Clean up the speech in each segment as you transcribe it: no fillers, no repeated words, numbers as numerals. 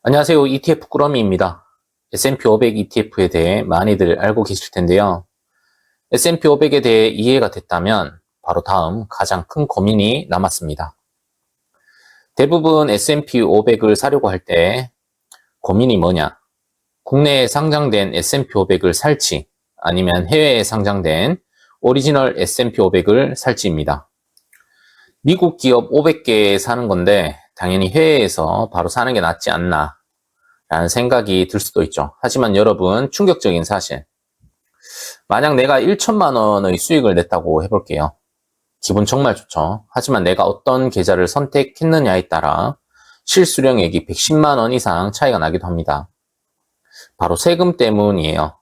안녕하세요. ETF 꾸러미입니다. S&P 500 ETF에 대해 많이들 알고 계실 텐데요. S&P 500에 대해 이해가 됐다면 바로 다음 가장 큰 고민이 남았습니다. 대부분 S&P 500을 사려고 할 때 고민이 뭐냐? 국내에 상장된 S&P 500을 살지 아니면 해외에 상장된 오리지널 S&P 500을 살지입니다. 미국 기업 500개 사는 건데 당연히 해외에서 바로 사는 게 낫지 않나 라는 생각이 들 수도 있죠. 하지만 여러분, 충격적인 사실. 만약 내가 1천만 원의 수익을 냈다고 해볼게요. 기분 정말 좋죠. 하지만 내가 어떤 계좌를 선택했느냐에 따라 실수령액이 110만 원 이상 차이가 나기도 합니다. 바로 세금 때문이에요.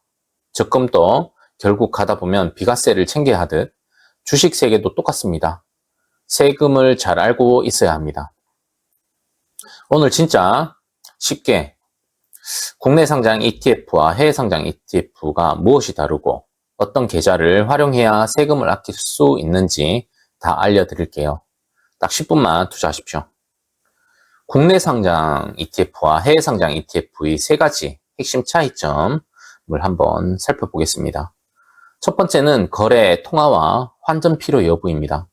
적금도 결국 가다 보면 비과세를 챙겨야 하듯 주식 세계도 똑같습니다. 세금을 잘 알고 있어야 합니다. 오늘 진짜 쉽게 국내 상장 ETF와 해외 상장 ETF가 무엇이 다르고 어떤 계좌를 활용해야 세금을 아낄 수 있는지 다 알려드릴게요. 딱 10분만 투자하십시오. 국내 상장 ETF와 해외 상장 ETF의 세 가지 핵심 차이점을 한번 살펴보겠습니다. 첫 번째는 거래, 통화와 환전 필요 여부입니다.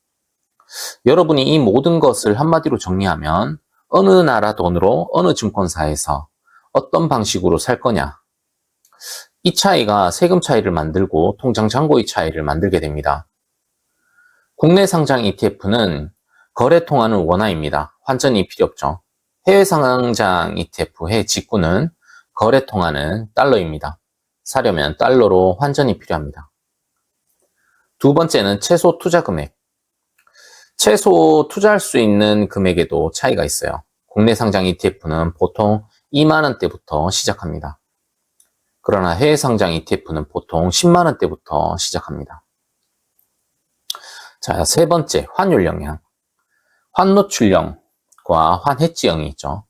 여러분이 이 모든 것을 한마디로 정리하면 어느 나라 돈으로 어느 증권사에서 어떤 방식으로 살 거냐. 이 차이가 세금 차이를 만들고 통장 잔고의 차이를 만들게 됩니다. 국내 상장 ETF는 거래 통화는 원화입니다. 환전이 필요 없죠. 해외 상장 ETF, 해외 직구는 거래 통화는 달러입니다. 사려면 달러로 환전이 필요합니다. 두 번째는 최소 투자 금액. 최소 투자할 수 있는 금액에도 차이가 있어요. 국내 상장 ETF는 보통 2만 원대부터 시작합니다. 그러나 해외 상장 ETF는 보통 10만 원대부터 시작합니다. 자, 세 번째, 환율 영향. 환노출형과 환해지형이 있죠.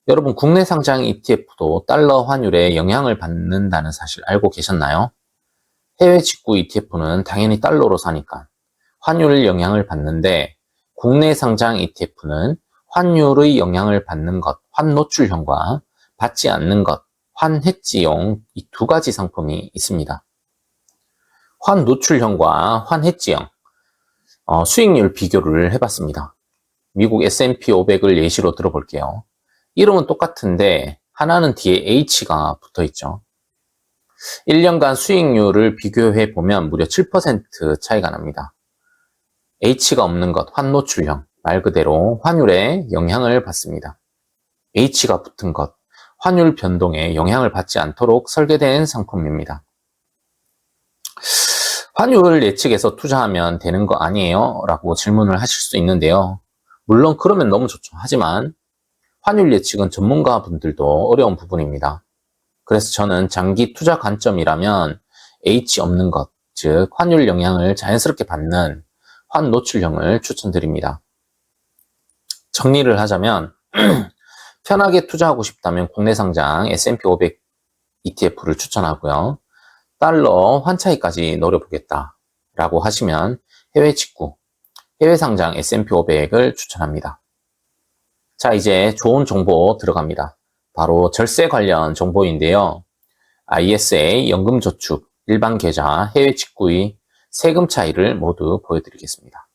여러분, 국내 상장 ETF도 달러 환율에 영향을 받는다는 사실 알고 계셨나요? 해외 직구 ETF는 당연히 달러로 사니까 환율 영향을 받는데 국내 상장 ETF는 환율의 영향을 받는 것, 환노출형과 받지 않는 것, 환해지형 이 두 가지 상품이 있습니다. 환노출형과 환해지형 수익률 비교를 해봤습니다. 미국 S&P 500을 예시로 들어볼게요. 이름은 똑같은데 하나는 뒤에 H가 붙어있죠. 1년간 수익률을 비교해 보면 무려 7% 차이가 납니다. H가 없는 것, 환노출형, 말 그대로 환율에 영향을 받습니다. H가 붙은 것, 환율 변동에 영향을 받지 않도록 설계된 상품입니다. 환율 예측에서 투자하면 되는 거 아니에요? 라고 질문을 하실 수 있는데요. 물론 그러면 너무 좋죠. 하지만 환율 예측은 전문가분들도 어려운 부분입니다. 그래서 저는 장기 투자 관점이라면 H 없는 것, 즉 환율 영향을 자연스럽게 받는 환노출형을 추천드립니다. 정리를 하자면 편하게 투자하고 싶다면 국내 상장 S&P 500 ETF를 추천하고요. 달러 환차익까지 노려보겠다 라고 하시면 해외 직구, 해외 상장 S&P 500을 추천합니다. 자, 이제 좋은 정보 들어갑니다. 바로 절세 관련 정보인데요. ISA, 연금저축, 일반 계좌, 해외 직구의 세금 차이를 모두 보여드리겠습니다.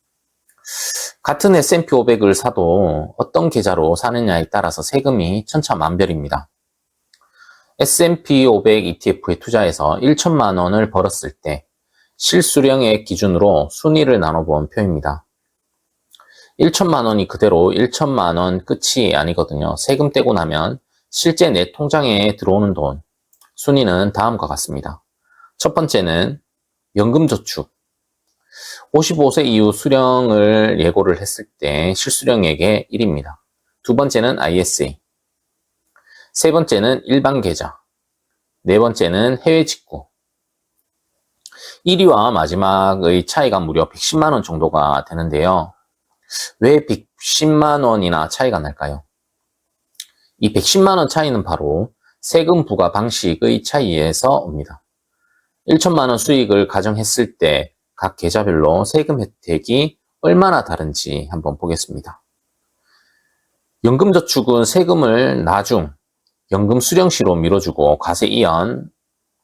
같은 S&P 500을 사도 어떤 계좌로 사느냐에 따라서 세금이 천차만별입니다. S&P 500 ETF에 투자해서 1천만 원을 벌었을 때 실수령액 기준으로 순위를 나눠본 표입니다. 1천만 원이 그대로 1천만 원 끝이 아니거든요. 세금 떼고 나면 실제 내 통장에 들어오는 돈, 순위는 다음과 같습니다. 첫 번째는 연금저축. 55세 이후 수령을 예고를 했을 때 실수령액의 1위입니다. 두 번째는 ISA. 세 번째는 일반 계좌. 네 번째는 해외 직구. 1위와 마지막의 차이가 무려 110만 원 정도가 되는데요. 왜 110만 원이나 차이가 날까요? 이 110만 원 차이는 바로 세금 부과 방식의 차이에서 옵니다. 1천만 원 수익을 가정했을 때 각 계좌별로 세금 혜택이 얼마나 다른지 한번 보겠습니다. 연금저축은 세금을 나중 연금 수령시로 밀어주고 과세 이연,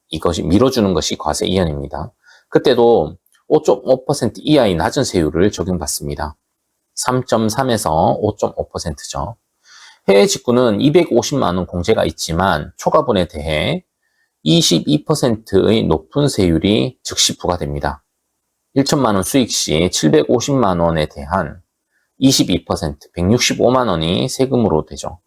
이것이 밀어주는 것이 과세 이연입니다. 그때도 5.5% 이하의 낮은 세율을 적용받습니다. 3.3에서 5.5%죠. 해외 직구는 250만 원 공제가 있지만 초과분에 대해 22%의 높은 세율이 즉시 부과됩니다. 1천만 원 수익 시 750만 원에 대한 22%, 165만 원이 세금으로 되죠.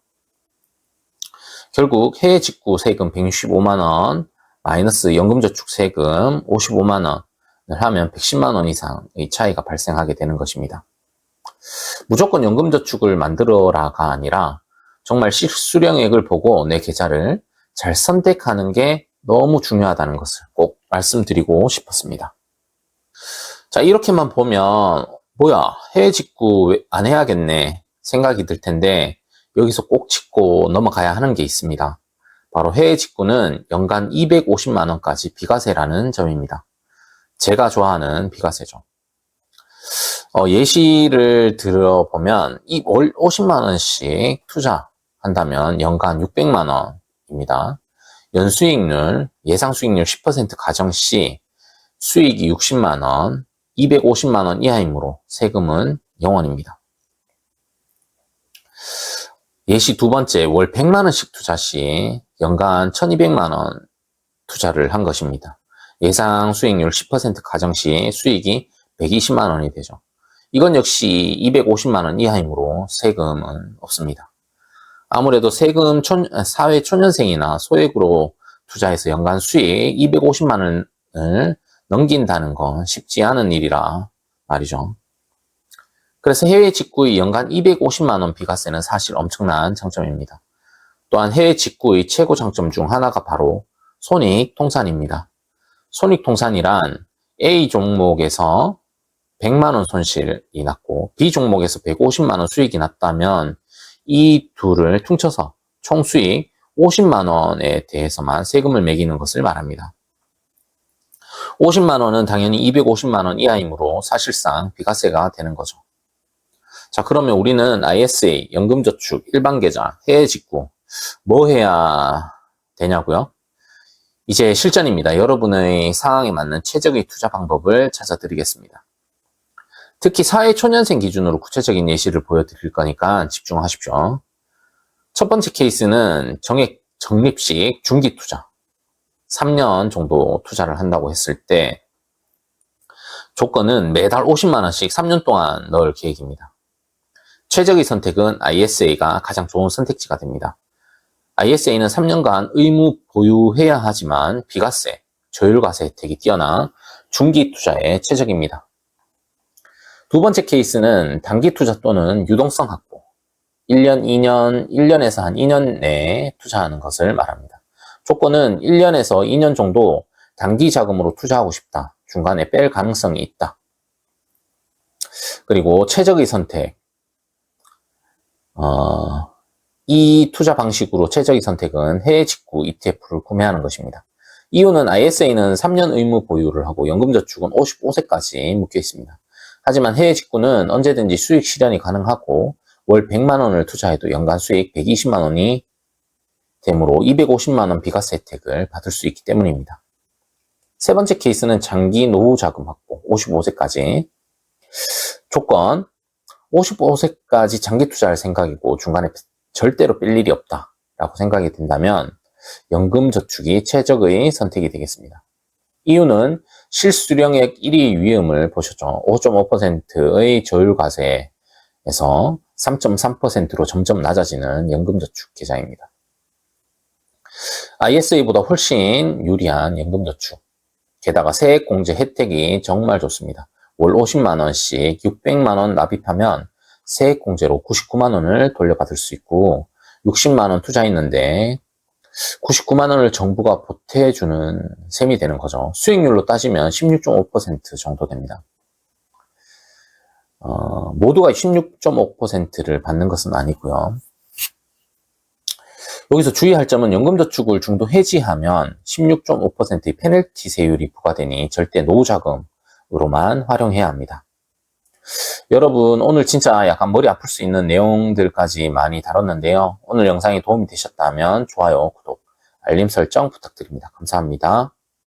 결국 해외 직구 세금 165만 원 마이너스 연금저축 세금 55만 원을 하면 110만 원 이상의 차이가 발생하게 되는 것입니다. 무조건 연금저축을 만들어라가 아니라 정말 실수령액을 보고 내 계좌를 잘 선택하는 게 너무 중요하다는 것을 꼭 말씀드리고 싶었습니다. 자, 이렇게만 보면 뭐야, 해외 직구 안 해야겠네 생각이 들 텐데 여기서 꼭 짚고 넘어가야 하는 게 있습니다. 바로 해외 직구는 연간 250만 원까지 비과세라는 점입니다. 제가 좋아하는 비과세죠. 예시를 들어보면 월 50만 원씩 투자한다면 연간 600만 원입니다. 연수익률, 예상 수익률 10% 가정 시 수익이 60만 원, 250만 원 이하이므로 세금은 0원입니다. 예시 두 번째, 월 100만 원씩 투자 시 연간 1200만 원 투자를 한 것입니다. 예상 수익률 10% 가정 시 수익이 120만 원이 되죠. 이건 역시 250만 원 이하이므로 세금은 없습니다. 아무래도 세금 사회 초년생이나 소액으로 투자해서 연간 수익 250만 원을 넘긴다는 건 쉽지 않은 일이라 말이죠. 그래서 해외 직구의 연간 250만 원 비과세는 사실 엄청난 장점입니다. 또한 해외 직구의 최고 장점 중 하나가 바로 손익통산입니다. 손익통산이란 A 종목에서 100만 원 손실이 났고 B 종목에서 150만 원 수익이 났다면 이 둘을 퉁쳐서 총 수익 50만 원에 대해서만 세금을 매기는 것을 말합니다. 50만 원은 당연히 250만 원 이하이므로 사실상 비과세가 되는 거죠. 자, 그러면 우리는 ISA, 연금저축, 일반계좌, 해외 직구 뭐 해야 되냐고요? 이제 실전입니다. 여러분의 상황에 맞는 최적의 투자 방법을 찾아드리겠습니다. 특히 사회초년생 기준으로 구체적인 예시를 보여드릴 거니까 집중하십시오. 첫 번째 케이스는 적립식 중기투자. 3년 정도 투자를 한다고 했을 때 조건은 매달 50만 원씩 3년 동안 넣을 계획입니다. 최적의 선택은 ISA가 가장 좋은 선택지가 됩니다. ISA는 3년간 의무 보유해야 하지만 비과세, 저율과세 혜택이 뛰어난 중기투자에 최적입니다. 두 번째 케이스는 단기투자 또는 유동성 확보. 1년, 2년, 1년에서 한 2년 내에 투자하는 것을 말합니다. 조건은 1년에서 2년 정도 단기 자금으로 투자하고 싶다. 중간에 뺄 가능성이 있다. 그리고 최적의 선택. 이 투자 방식으로 최적의 선택은 해외 직구 ETF를 구매하는 것입니다. 이유는 ISA는 3년 의무 보유를 하고 연금저축은 55세까지 묶여 있습니다. 하지만 해외 직구는 언제든지 수익 실현이 가능하고 월 100만 원을 투자해도 연간 수익 120만 원이 되므로 250만 원 비과세 혜택을 받을 수 있기 때문입니다. 세 번째 케이스는 장기 노후 자금 확보, 55세까지. 조건, 55세까지 장기 투자할 생각이고 중간에 절대로 뺄 일이 없다라고 생각이 든다면 연금저축이 최적의 선택이 되겠습니다. 이유는 실수령액 1위 위험을 보셨죠. 5.5%의 저율과세에서 3.3%로 점점 낮아지는 연금저축 계좌입니다. ISA보다 훨씬 유리한 연금저축. 게다가 세액공제 혜택이 정말 좋습니다. 월 50만 원씩 600만 원 납입하면 세액공제로 99만 원을 돌려받을 수 있고 60만 원 투자했는데 99만 원을 정부가 보태주는 셈이 되는 거죠. 수익률로 따지면 16.5% 정도 됩니다. 모두가 16.5%를 받는 것은 아니고요. 여기서 주의할 점은 연금저축을 중도 해지하면 16.5%의 페널티 세율이 부과되니 절대 노후자금으로만 활용해야 합니다. 여러분, 오늘 진짜 약간 머리 아플 수 있는 내용들까지 많이 다뤘는데요. 오늘 영상이 도움이 되셨다면 좋아요, 구독, 알림 설정 부탁드립니다. 감사합니다.